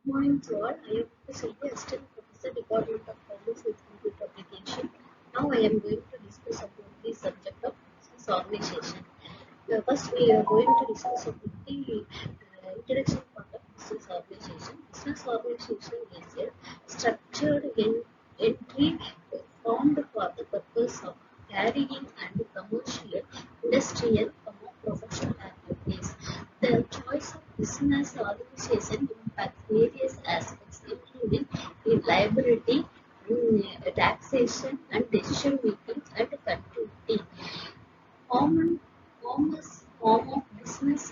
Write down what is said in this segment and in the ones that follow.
Morning to all. I am M.Muthuselvi, Assistant Professor, Department of Commerce with Computer Application. Now I am going to discuss about the subject of business organization. First, we are going to discuss about the introduction part of business organization. Business organization is a structured entry formed for the purpose of carrying and commercial, industrial, professional activities. The choice of business organization impacts various aspects, including liability, taxation, and decision making and continuity. Common commerce form of business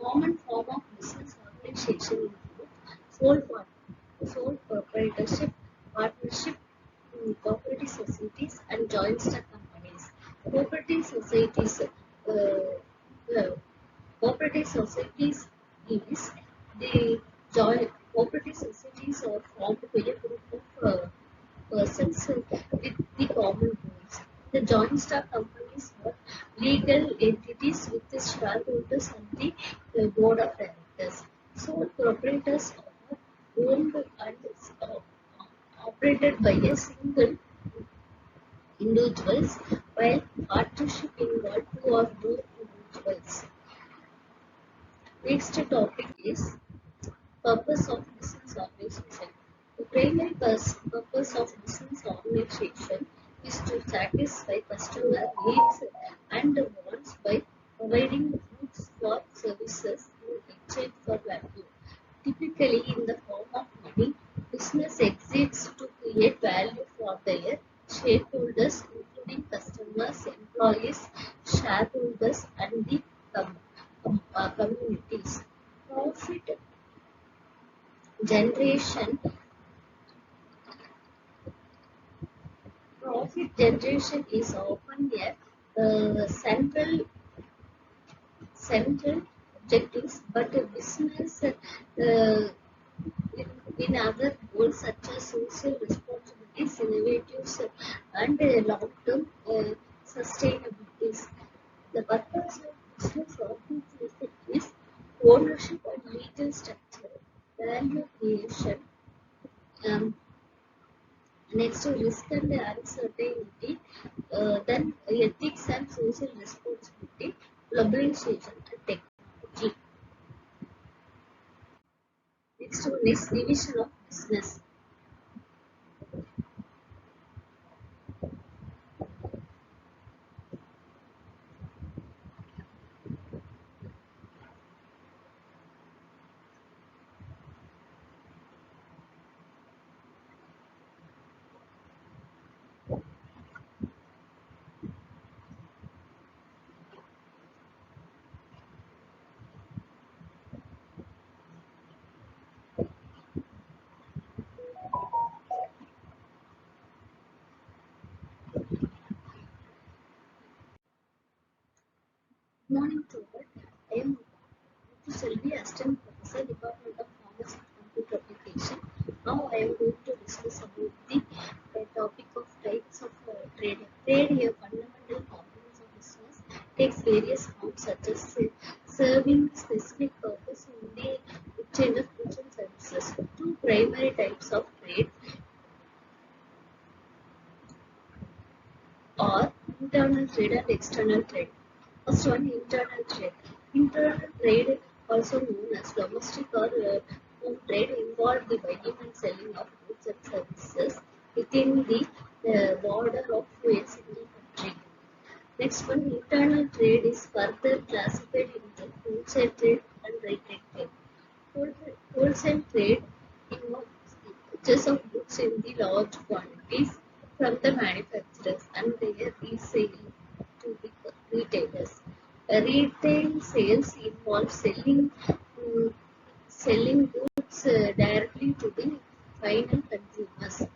common form of business organization include sole proprietorship, partnership, cooperative societies, and joint stock companies. Cooperative societies uh, Cooperative societies is the joint cooperative societies are formed by a group of persons with the common goals. The joint stock companies are legal entities with the shareholders and the board of directors. Sole proprietors are owned and uh, operated by a single individuals, while partnership involves two or more individuals. Next topic is purpose of business organization. The primary purpose of business organization is to satisfy customer needs and wants by providing goods or services in exchange for value. Typically in the form of money, business exists to create value for their shareholders, including customers, employees, shareholders, and the communities. Profit generation Profit generation is often a central objectives, but a business in other goals such as social responsibilities, innovatives, and long-term sustainabilities. The purpose of business organization is ownership and legal structure, value creation, um, next to risk and uncertainty, then ethics and social responsibility, globalization and technology. Next one is division of business. Good morning to all. I am M.Muthuselvi, Assistant Professor, Department of Commerce and Computer Application. Now I am going to discuss about the topic of types of trade. Trade, a fundamental component of business, takes various forms such as serving specific purpose in the exchange of goods and services. Two primary types of trade are internal trade and external trade. First one, internal trade. Internal trade, also known as domestic or home trade, involves the buying and selling of goods and services within the border of a single country. Next one, internal trade is further classified into wholesale trade and retail trade. Wholesale trade involves the purchase of goods in the large quantities from the manufacturers and their resale to the retailers. Retail sales involve selling goods directly to the final consumers.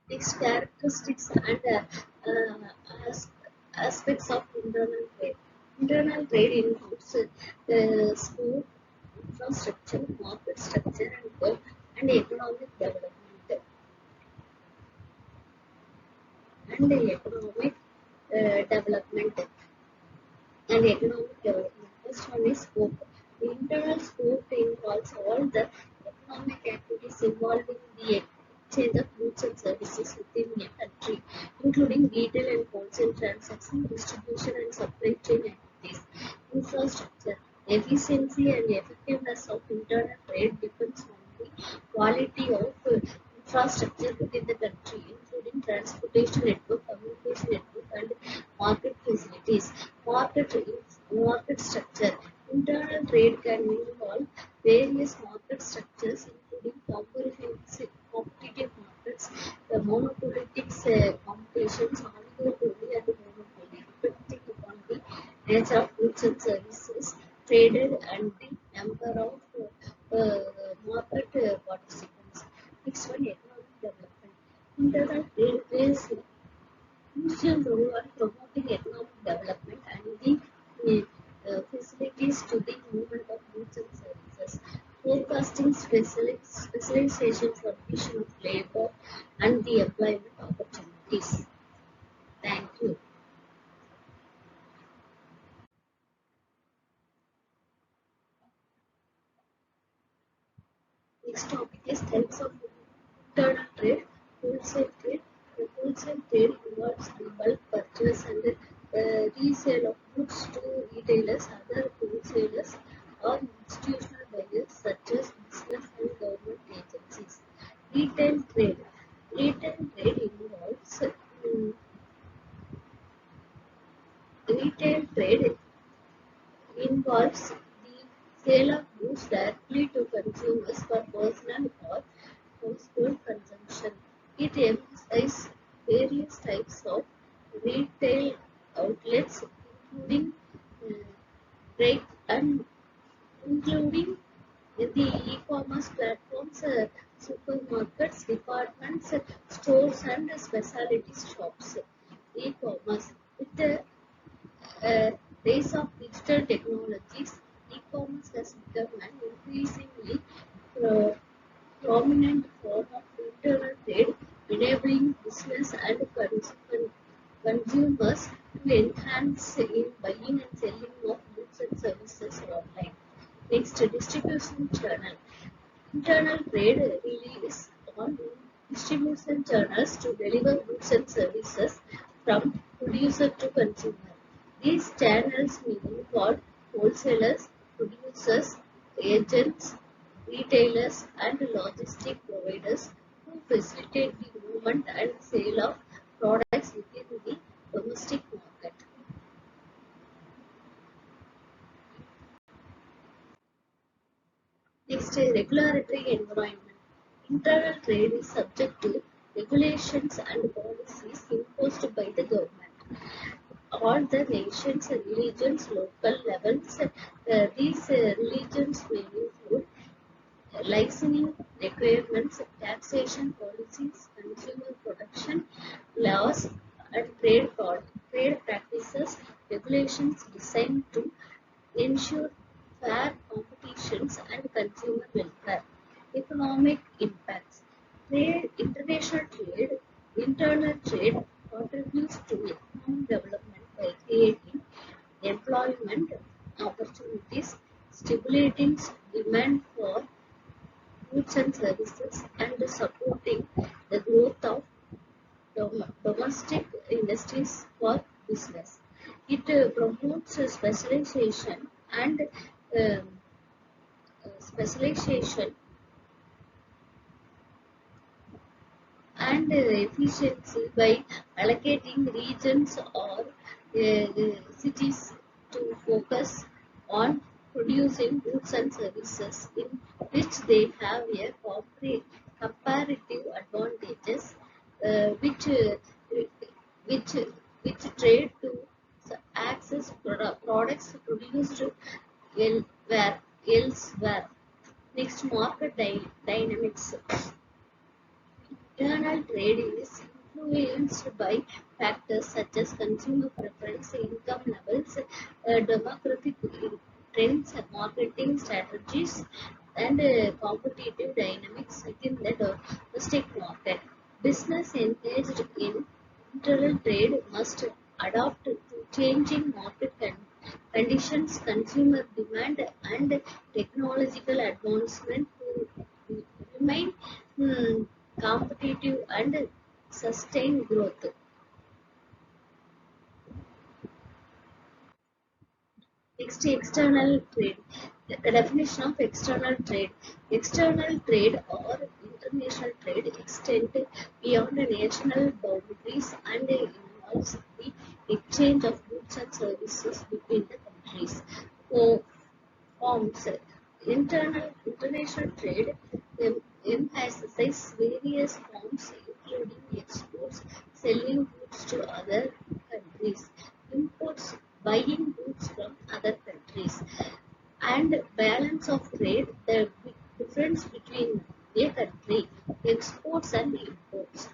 Its characteristics and as, aspects of internal trade. Internal trade includes scope, infrastructure, market structure, and economic development. And economic development First one economic scope. The internal scope involves all the economic activities involving the exchange of goods and services within a country, including retail and wholesale transactions, distribution and supply chain activities. Infrastructure. Efficiency and effectiveness of internal trade depends on the quality of infrastructure within the country, including transportation network, communication network, and market facilities. Market structure. Internal trade can involve various market structures, including competitive markets, the monopolistic competitions, oligopoly, and monopoly, depending upon the nature of goods and services traded and the number of market participants. Next one, economic development. Internal trade plays a crucial role in promoting economic development and the facilities to the movement of goods and services. Forecasting specialization for division of labor and the employment opportunities. Thank you. Next topic is types of internal trade, wholesale trade. The wholesale trade involves the bulk purchase and resale of goods to retailers, other wholesalers, or institutional buyers such as business and government agencies. Retail trade. Retail trade retail trade involves the sale of goods directly to consumers for personal or household consumption. It emphasizes various types of retail outlets, including uh, break and including the e-commerce platforms, supermarkets, departments, stores, and specialty shops. E-commerce. With the rise of digital technologies, e-commerce has become an increasingly pro- prominent form of internal trade, enabling business and consumers to enhance in buying and selling of goods and services online. Next, distribution channel. Internal trade relies on distribution channels to deliver goods and services from producer to consumer. These channels may include wholesalers, producers, agents, retailers, and logistic providers who facilitate the movement and sale of products within the domestic market. Next, regulatory environment. Internal trade is subject to regulations and policies imposed by the government. All the nations and regions, local levels, these religions may include licensing requirements, taxation policies, consumer protection laws, and trade practices, regulations designed to ensure fair competitions and consumer welfare. Economic impacts. International trade, internal trade contributes to economic development by creating employment opportunities, stimulating demand for goods and services, and supporting the growth of domestic industries for business. It promotes specialization and um, specialization and efficiency by allocating regions or cities to focus on producing goods and services in which they have a comparative advantages, which which which trade to access products produced elsewhere. Next, market dynamics. Internal trade is influenced by factors such as consumer preference, income levels, demographic trends, marketing strategies, and competitive dynamics within the domestic market. Business engaged in internal trade must adapt to changing market conditions, consumer demand, and technological advancement to remain mm, competitive and sustain growth. Next, external trade. The definition of external trade. External trade or international trade extend beyond the national boundaries and involves the exchange of goods and services between the countries. So, forms international trade emphasizes various forms including exports, selling goods to other countries, imports, buying goods from other countries, and balance of trade, the difference between a country exports and imports.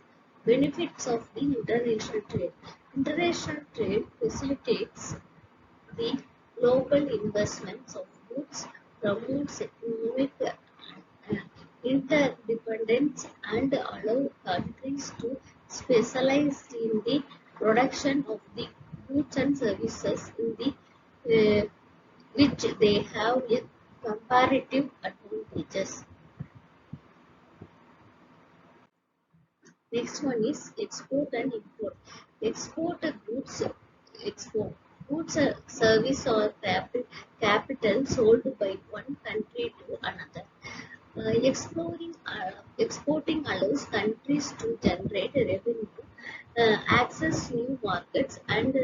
Benefits of the international trade. International trade facilitates the global investments of goods, promotes economic interdependence, and allow countries to specialize in the production of the goods and services in the which they have a comparative advantages. Next one is export and import. Export goods, export goods, service or capital sold by one country to another. Exporting allows countries to generate revenue, access new markets, and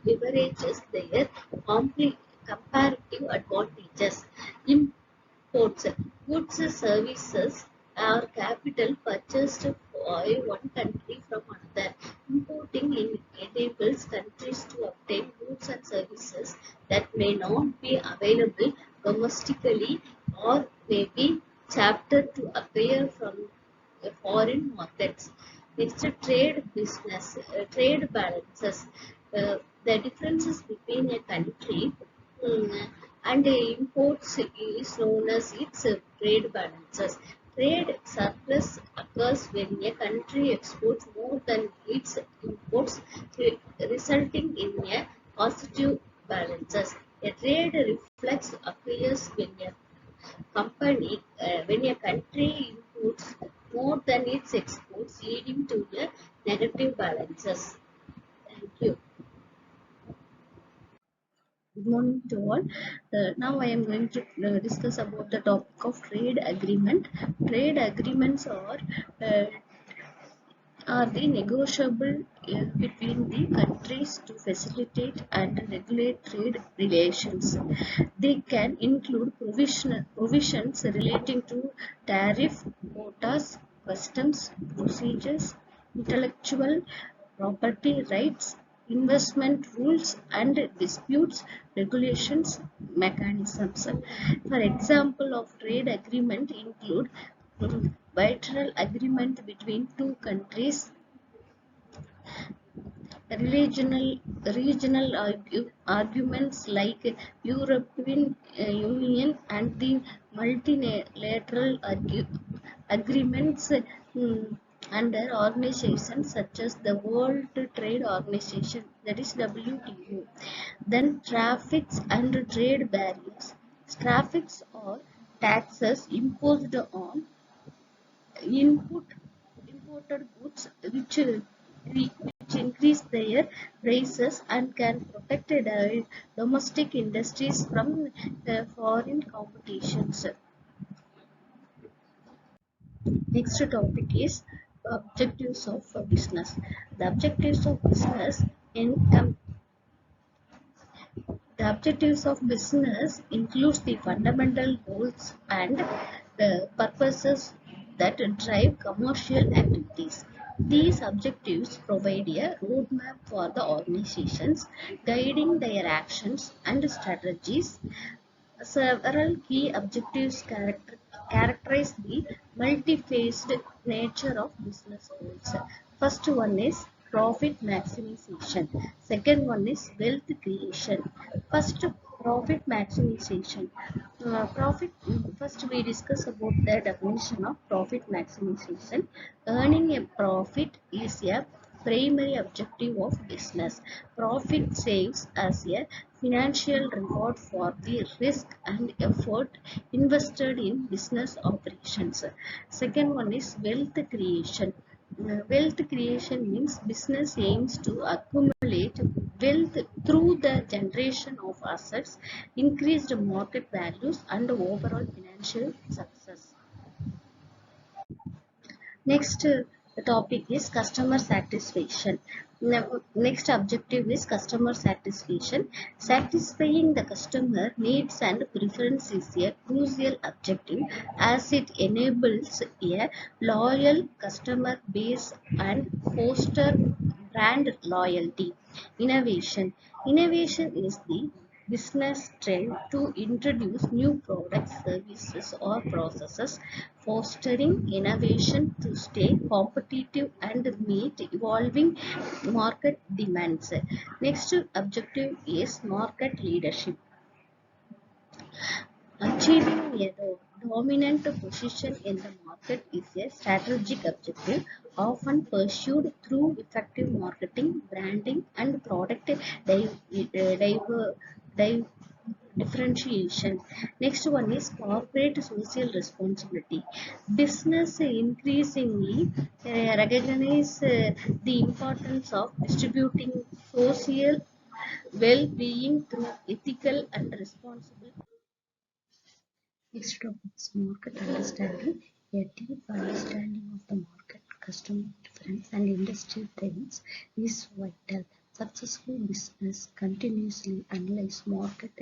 leverages their comparative advantages. Imports, goods, services, or capital purchased by one country from another. Importing enables countries to obtain goods and services that may not be available domestically or may be chaptered to appear from foreign markets. Next, trade balances. The differences between a country and imports is known as its trade balances. Trade surplus occurs when a country exports more than its imports, resulting in a positive balances. A trade reflex occurs when a country imports more than its exports, leading to a negative balances. Thank you. Good morning to all. Now I am going to discuss about the topic of trade agreement. Trade agreements uh, are the negotiable between the countries to facilitate and regulate trade relations. They can include provisions relating to tariff, quotas, customs, procedures, intellectual property rights, investment rules, and disputes regulations mechanisms. For example of trade agreement include bilateral agreement between two countries, regional arguments like European Union and the multilateral agreements under organizations such as the World Trade Organization, that is WTO. Then traffics and trade barriers. Traffics are taxes imposed on input imported goods which increase their prices and can protect domestic industries from foreign competitions. Next topic is objectives of business. The objectives of business in The objectives of business includes the fundamental goals and the purposes that drive commercial activities. These objectives provide a roadmap for the organizations, guiding their actions and strategies. Several key objectives characterize the multi-phased nature of business goals. First one is profit maximization. Second one is wealth creation. First, profit maximization. First we discuss about the definition of profit maximization. Earning a profit is a primary objective of business. Profit saves as a financial reward for the risk and effort invested in business operations. Second one is wealth creation. Wealth creation means business aims to accumulate wealth through the generation of assets, increased market values, and overall financial success. Next topic is customer satisfaction. Next objective is customer satisfaction. Satisfying the customer needs and preference is a crucial objective as it enables a loyal customer base and foster brand loyalty. Innovation. Innovation is the business trend to introduce new products, services, or processes, fostering innovation to stay competitive and meet evolving market demands. Next objective is market leadership. Achieving a dominant position in the market is a strategic objective often pursued through effective marketing, branding, and product diver, div- differentiation. Next one is corporate social responsibility. Business increasingly recognize the importance of distributing social well-being through ethical and responsible. Next topic is market understanding. A deep understanding of the market, customer preference, and industry trends is vital. Successful business continuously analyze market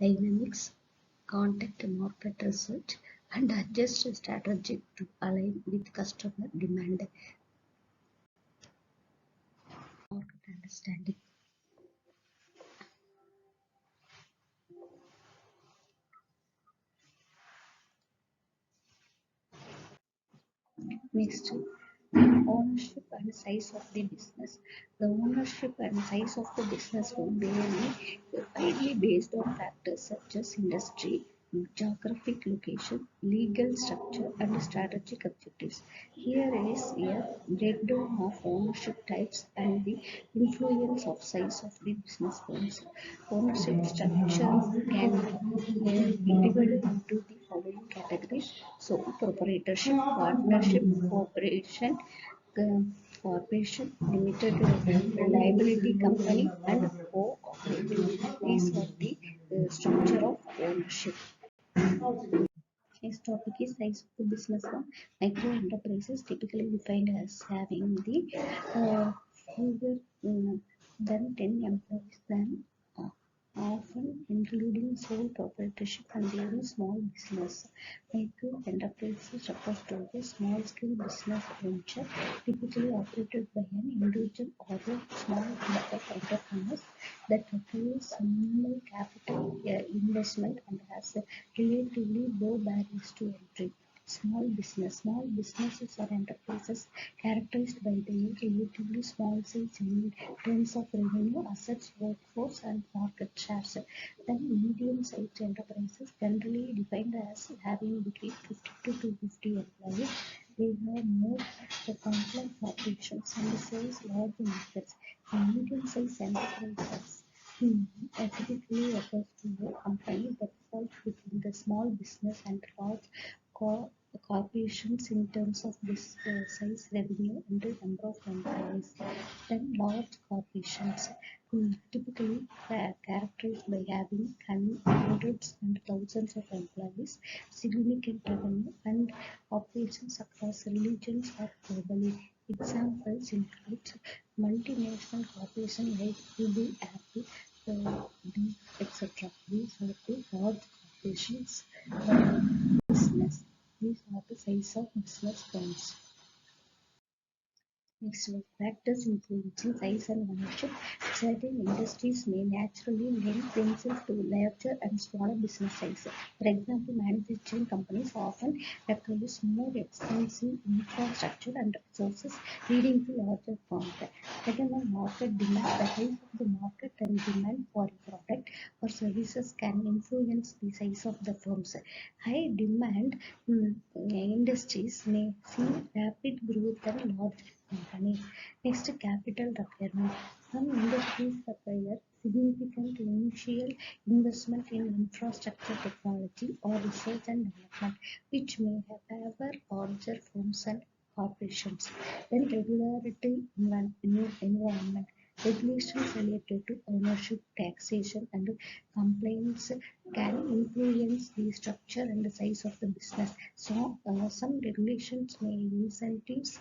dynamics, conduct market research, and adjust strategy to align with customer demand. Market understanding. Next, ownership and size of the business. The ownership and size of the business will vary widely based on factors such as industry, geographic location, legal structure, and strategic objectives. Here is a breakdown of ownership types and the influence of size of the business firms. Ownership structure can be divided into the following categories. So, proprietorship, partnership, cooperation, corporation, limited liability company, and cooperative. These are the structure of ownership. Next topic is size of the business firm. Micro enterprises typically defined as having the fewer than 10 employees than uh, often including sole proprietorship and very small business. Micro enterprises refers to a small scale business venture typically operated by an individual or a small group of entrepreneurs that requires minimal capital investment and has a relatively low barriers to entry. Small business. Small businesses are enterprises characterized by their relatively small size in terms of revenue, assets, workforce, and market shares. Then medium-sized enterprises, generally defined as having between 50 to 250 employees, they have more complex operations and serve large markets. A medium-sized enterprises typically refers to a company that falls between the small business and large co- corporations in terms of this size, revenue, and the number of employees. Then large corporations typically characterized by having hundreds and thousands of employees, significant revenue, and operations across regions or globally. Examples include multinational corporations like Google, Apple, etc. These are the large corporations business. These are the size of business firms. Next one, factors influencing size and ownership. Certain industries may naturally lend themselves to larger and smaller business size. For example, manufacturing companies often require more expensive infrastructure and resources, leading to larger firms. Second one, market demand. The size of the market and demand for a product or services can influence the size of the firms. High demand industries may see rapid growth and large companies. Next, capital requirement. Some industries require significant initial investment in infrastructure technology or research and development, which may favor larger firms and corporations. Then regulatory environment. Regulations related to ownership, taxation, and compliance can influence the structure and the size of the business. So, some regulations may uh, incentives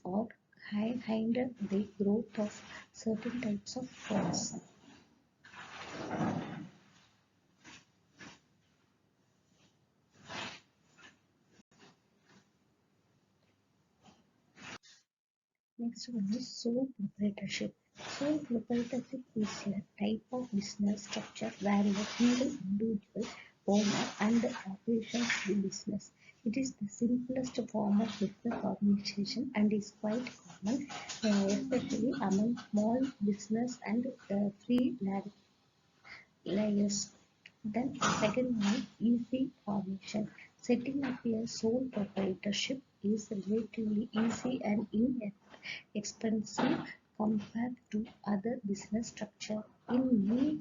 or hinder the growth of certain types of firms. Next one is sole proprietorship. Sole proprietorship is a type of business structure where a single individual owner and operations the business. It is the simplest form of business organization and is quite common, especially among small business and freelancers. Then second one, easy formation. Setting up a sole proprietorship is relatively easy and inexpensive compared to other business structure. In many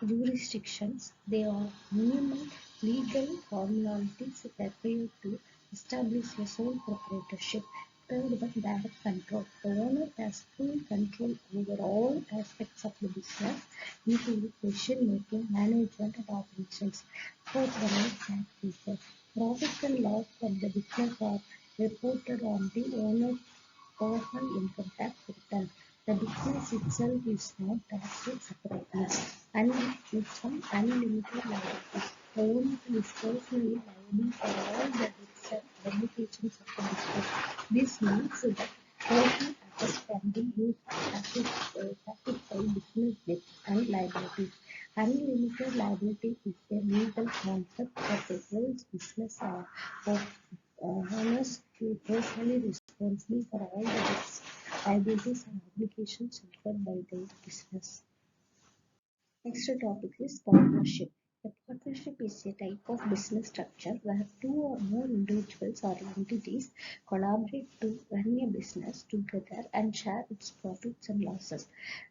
jurisdictions, there are minimal legal formalities required to establish a sole proprietorship. Third one, direct control. The owner has full control over all aspects of the business, including decision-making, management, and operations. Fourth one is taxation. Profits and loss from the business are reported on the owner's personal income tax return. The business itself is not taxed separately, and with some unlimited liabilities. The owner is personally liable for all the risks and obligations of the business. This means that personal assets can be used to satisfy business debts and liabilities. Unlimited liability is a legal concept that allows business of owners to personally responsible for all the risks, liabilities, and obligations incurred by their business. Next topic is partnership. A partnership is a type of business structure where two or more individuals or entities collaborate to run a business together and share its profits and losses.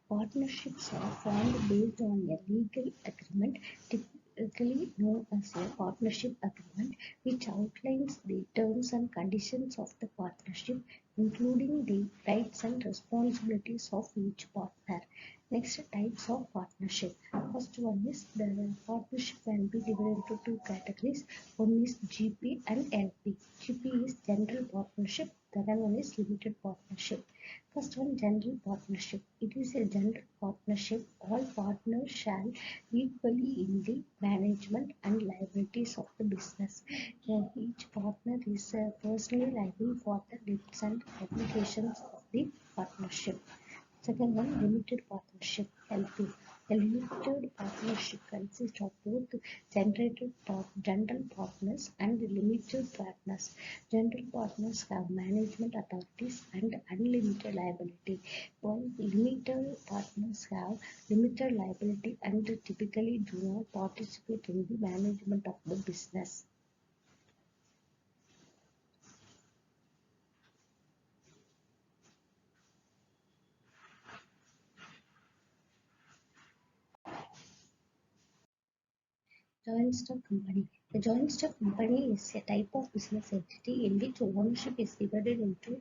Partnerships are formed based on a legal agreement, typically known as a partnership agreement, which outlines the terms and conditions of the partnership, including the rights and responsibilities of each partner. Next, types of partnership. First one is the partnership can be divided into two categories. One is GP and LP. GP is general partnership. The other one is limited partnership. First one, general partnership. It is a general partnership. All partners shall equally in the management and liabilities of the business. Each partner is personally liable for the debts and obligations of the partnership. Second one, limited partnership (LP). A limited partnership consists of both general partners and limited partners. General partners have management authorities and unlimited liability, while limited partners have limited liability and typically do not participate in the management of the business. Joint stock company. A joint stock company is a type of business entity in which ownership is divided into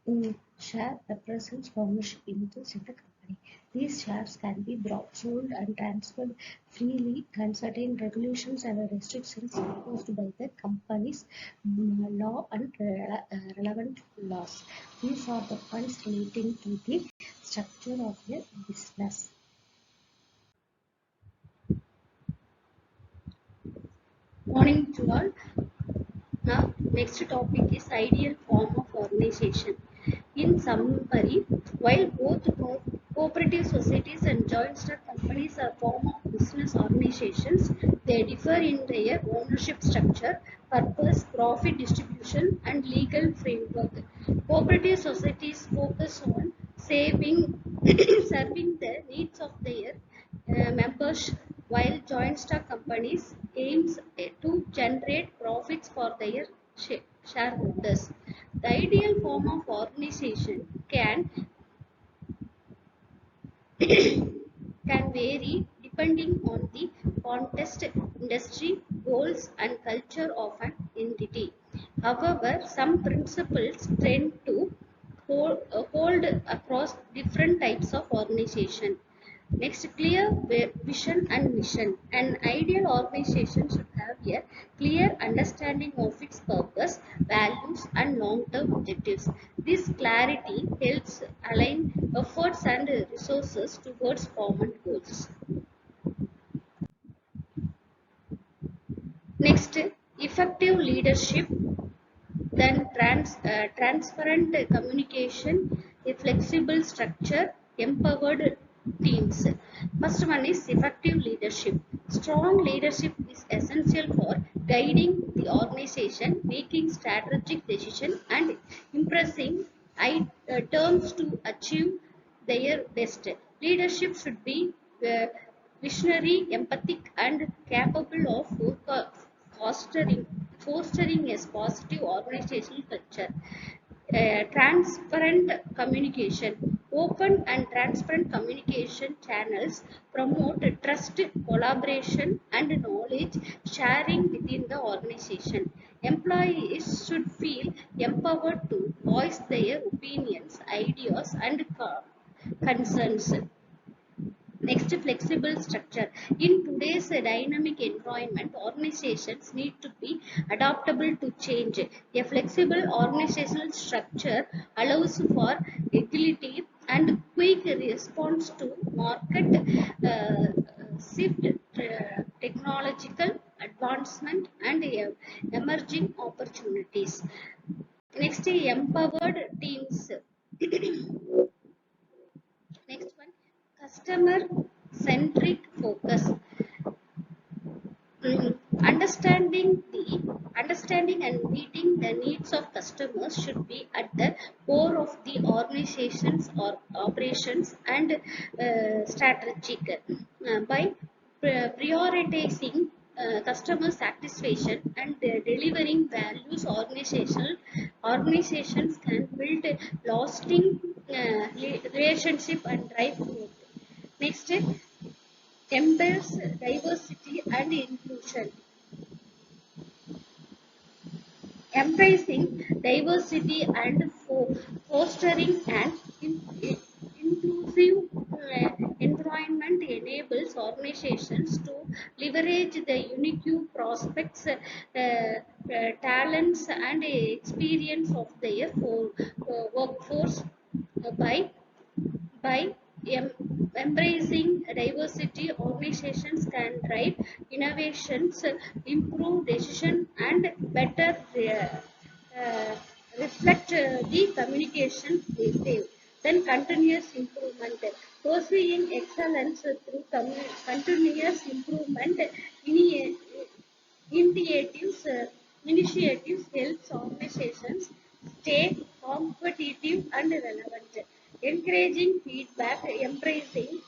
the share represents ownership interest in the company. These shares can be bought, sold, and transferred freely, and certain regulations and restrictions imposed by the company's law and relevant laws. These are the points relating to the structure of a business. Morning to all. Now, next topic is ideal form of organization. In summary, while both cooperative societies and joint stock companies are form of business organizations, they differ in their ownership structure, purpose, profit distribution, and legal framework. Cooperative societies focus on saving, serving the needs of their members, while joint stock companies aims to generate profits for their shareholders. The ideal form of organization can vary depending on the context, industry, goals, and culture of an entity. However, some principles tend to hold across different types of organization. Next, clear vision and mission. An ideal organization should have a clear understanding of its purpose, values, and long-term objectives. This clarity helps align efforts and resources towards common goals. Next, effective leadership, then transparent communication, a flexible structure, empowered teams. First one is effective leadership. Strong leadership is essential for guiding the organization, making strategic decisions, and impressing terms to achieve their best. Leadership should be visionary, empathic, and capable of fostering fostering a positive organizational culture. Transparent communication. Open and transparent communication channels promote trust, collaboration, and knowledge sharing within the organization. Employees should feel empowered to voice their opinions, ideas, and concerns. Next, flexible structure. In today's dynamic environment, organizations need to be adaptable to change. A flexible organizational structure allows for agility and quick response to market shift, technological advancement, and emerging opportunities. Next, empowered teams. Next one, customer centric focus. Mm, understanding and meeting the needs of customers should be at the core of the organization's or operations and strategic. By prioritizing customer satisfaction and delivering values, organizations can build a lasting relationship and drive growth. Next, embrace diversity and inclusion. Embracing diversity and fostering an inclusive environment enables organizations to leverage the unique prospects, talents, and experience of their workforce. By embracing diversity, organizations can drive innovations, improve decision, and better reflect the communication they. Then continuous improvement. Pursuing excellence through continuous improvement ini- initiatives, initiatives helps organizations stay competitive and relevant. Encouraging feedback, embracing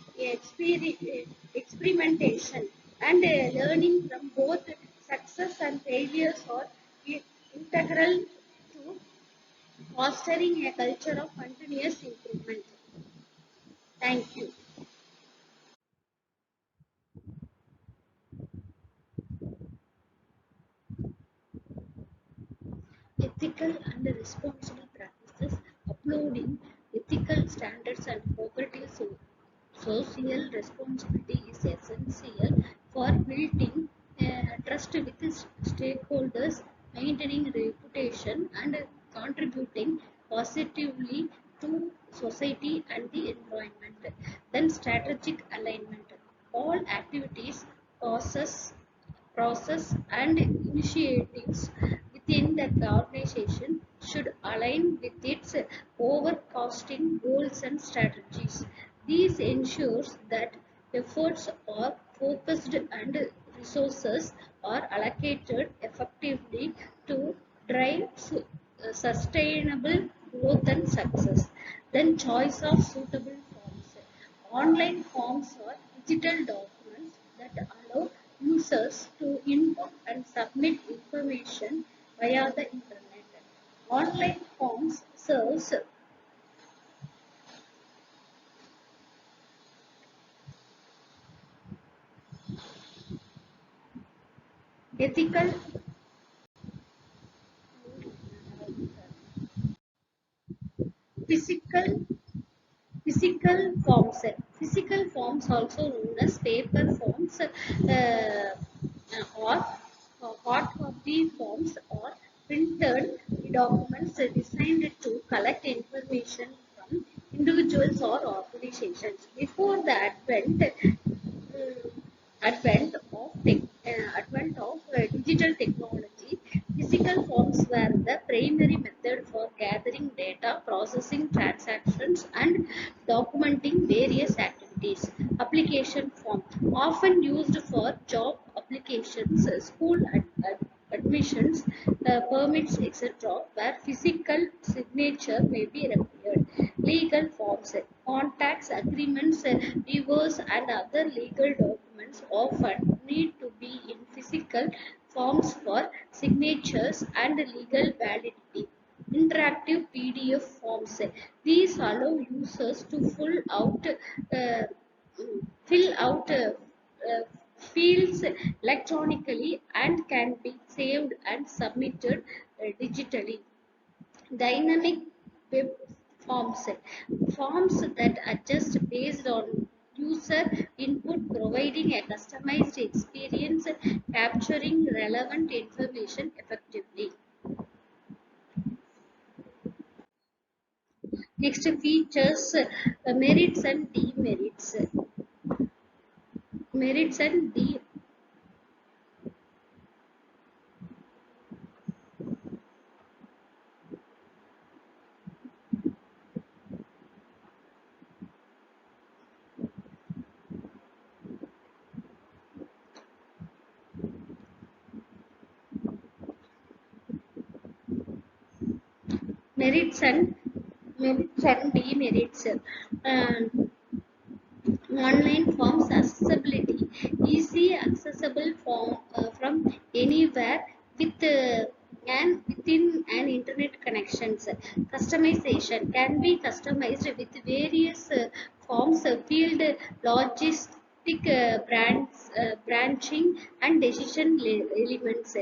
experimentation, and learning from both success and failures are integral to fostering a culture of continuous improvement. Thank you. Ethical and responsible practices, uploading ethical standards and cooperative social responsibility is essential for building trust with stakeholders, maintaining reputation, and contributing positively to society and the environment. Then strategic alignment. All activities, process and initiatives within the organization should align with its overcasting goals and strategies. This ensures that efforts are focused and resources are allocated effectively to drive sustainable growth and success. Then choice of suitable forms. Online forms are digital documents that allow users to input and submit information via the internet. Online forms serves ethical physical physical forms. Physical forms, also known as paper forms, or hard copy forms, or printed documents designed to collect information from individuals or organizations. Before the advent of digital technology, physical forms were the primary method for gathering data, processing transactions, and documenting various activities. Application form, often used for job applications, school admissions, permits, etc., where physical signature may be required. Legal forms, contracts, agreements, divorce, and other legal documents often need to be in physical forms for signatures and legal validity. Interactive PDF forms. These allow users to fill out fields electronically and can be saved and submitted digitally. Dynamic web forms. Forms that adjust based on user input, providing a customized experience, capturing relevant information effectively. Next, features merits and demerits. Merits and merits and demerits. Online forms accessibility, easy accessible form from anywhere with within an internet connections. Customization can be customized with various forms, field logistic branching and decision elements.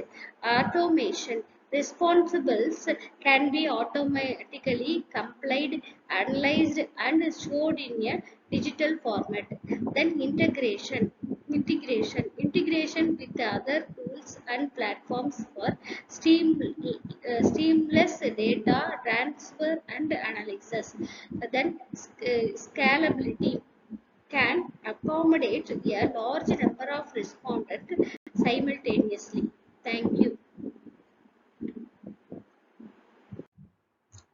Automation responsibles can be automatically compiled, analyzed, and stored in a digital format. Then integration with other tools and platforms for seamless data transfer and analysis. Then scalability can accommodate a large number of respondents simultaneously. Thank you.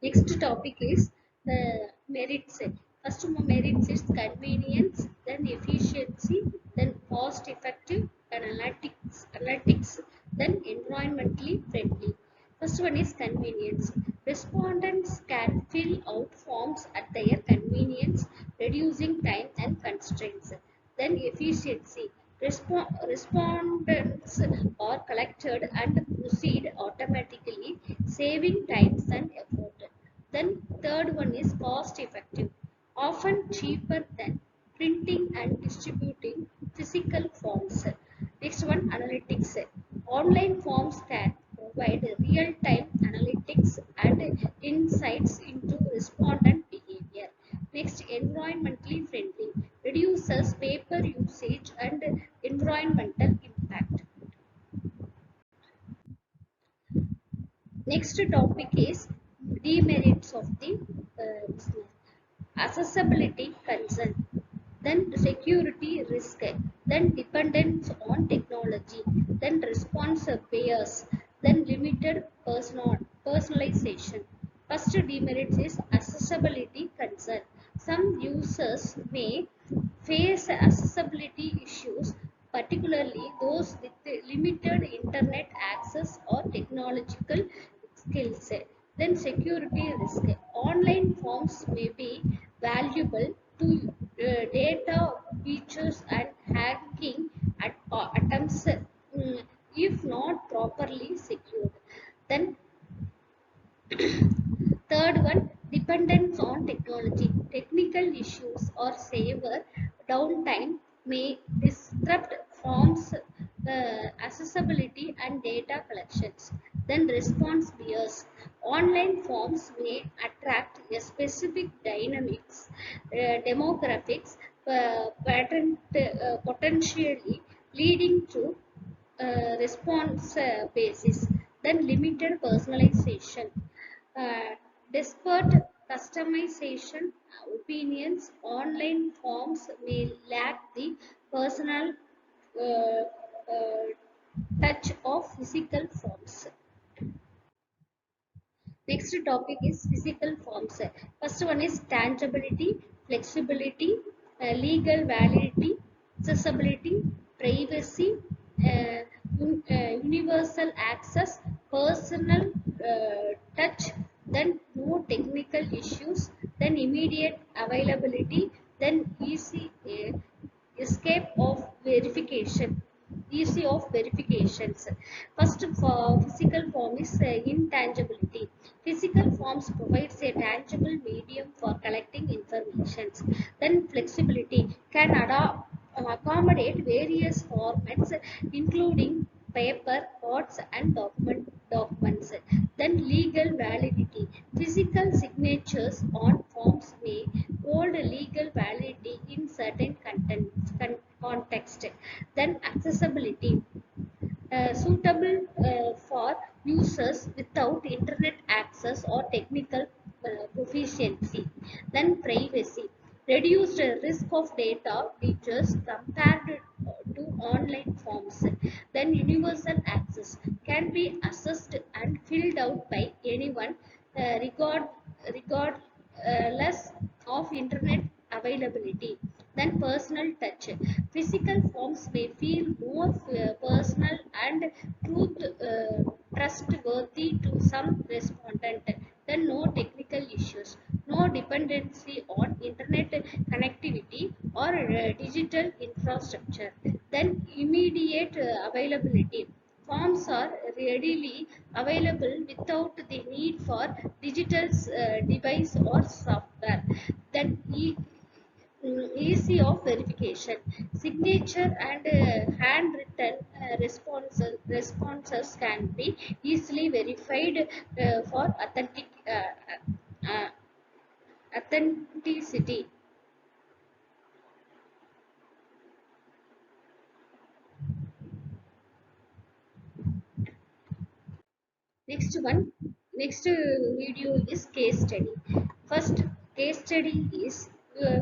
Next topic is merits. First one, merits is convenience, then efficiency, then cost effective, and analytics, then environmentally friendly. First one is convenience. Respondents can fill out forms at their convenience, reducing time and constraints. Then efficiency. Respondents are collected and proceed automatically, saving time and effort. Then third one is cost effective, often cheaper than printing and distributing physical forms. Next one, analytics. Online forms can provide real-time analytics and insights into respondent behavior. Next, environmentally friendly, reduces paper usage and environmental impact. Next topic is demerits of the business. Accessibility concern, then security risk, then dependence on technology, then response bias, then limited personalization. First demerit is accessibility concern. Some users may face accessibility issues, particularly those with limited internet access or technological skills. Then security risk. Online forms may be valuable to data breaches and hacking attempts if not properly secured. Then third one, dependence on technology. Technical issues or server downtime may disrupt forms accessibility and data collections. Then response bias. Online forms may attract a specific dynamics, demographics, potentially leading to response basis. Then limited personalization. Uh, Despite customization opinions, online forms may lack the personal touch of physical forms. Next topic is physical forms. First one is tangibility, flexibility, legal validity, accessibility, privacy, uh, universal access, personal touch, then no technical issues, then immediate availability, then easy escape of verification. Easy of verifications. First, for physical form is intangibility. Physical forms provides a tangible medium for collecting information. Then flexibility can accommodate various formats, including paper, cards, and documents. Then legal validity. Physical signatures on forms may hold legal validity in certain context. Then accessibility, suitable for users without internet access or technical proficiency. Then privacy, reduced risk of data breaches compared to online forms. Then universal access can be accessed and filled out by anyone, regardless of internet availability. Then personal touch. Physical forms may feel more personal and trustworthy to some respondent. Then no technical issues, no dependency on internet connectivity or digital infrastructure. Then immediate availability. Forms are readily available without the need for digital device or software. Then easy of verification. Signature and handwritten responses can be easily verified for authenticity. Next video is case study. First case study is uh,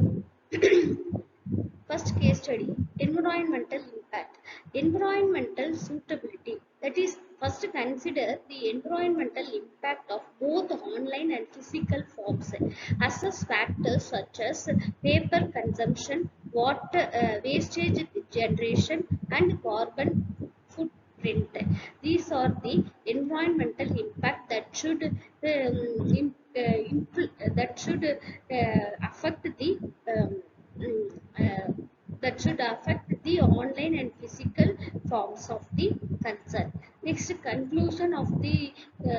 First case study, environmental impact. Environmental suitability. That is, first consider the environmental impact of both online and physical forms. Assess factors such as paper consumption, water wastage generation, and carbon footprint. These are the environmental impact that should affect the mm, uh, online and physical forms of the concern. Next, conclusion of the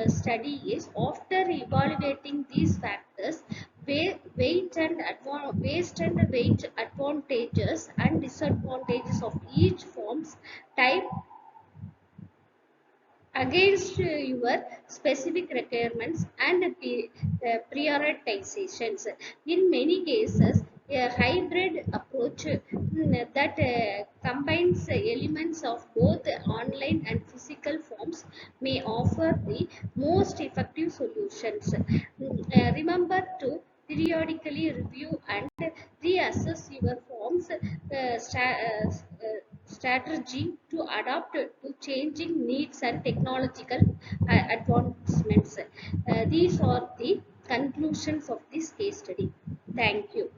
study is after evaluating these factors, weight advantages and disadvantages of each forms type against your specific requirements and prioritizations. In many cases, a hybrid approach that combines elements of both online and physical forms may offer the most effective solutions. Remember to periodically review and reassess your form's strategy to adapt to changing needs and technological advancement. students. These are the conclusions of this case study. Thank you.